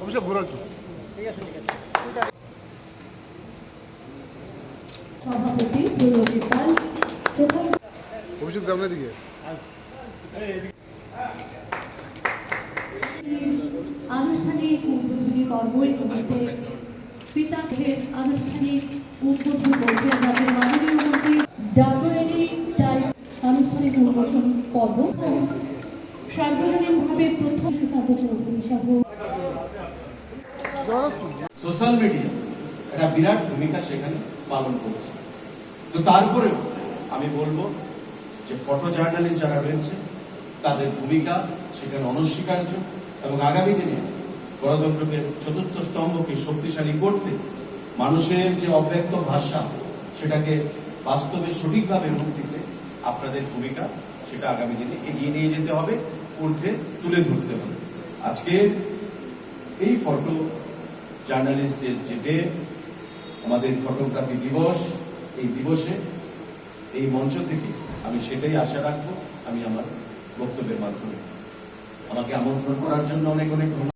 অবশ্যই ঘুরার তো সভাপতি প্রণজিৎ পাল প্রথম অভিষেক সামনের দিকে আনুষ্ঠানিক উদ্বোধনী পর্ব এগুলিতে পিতাকে আনুষ্ঠানিক উদ্বোধন করছেন রাজ্যের মাননীয় মন্ত্রী ডাব্লিউএডি আনুষ্ঠানিক উন্মোচন পর্ব সার্বজনীনভাবে প্রথম সুকান্ত চৌধুরী সহ সোশ্যাল মিডিয়া একটা বিরাট ভূমিকা সেখানে পালন করেছে। তো তারপরেও আমি বলবো যে ফটো জার্নালিস্ট যারা রয়েছে তাদের ভূমিকা সেখানে অনস্বীকার্য এবং আগামী দিনে গণতন্ত্রের চতুর্থ স্তম্ভকে শক্তিশালী করতে মানুষের যে অব্যক্ত ভাষা সেটাকে বাস্তবে সঠিকভাবে রূপ দিতে আপনাদের ভূমিকা সেটা আগামী দিনে এগিয়ে নিয়ে যেতে হবে, ঊর্ধ্বে তুলে ধরতে হবে। আজকে এই ফটো জার্নালিস্টদের যে ডে, আমাদের ফটোগ্রাফি দিবস, এই দিবসে এই মঞ্চ থেকে আমি সেটাই আশা রাখবো। আমি আমার বক্তব্যের মাধ্যমে আমাকে আমন্ত্রণ করার জন্য অনেক অনেক ধন্যবাদ।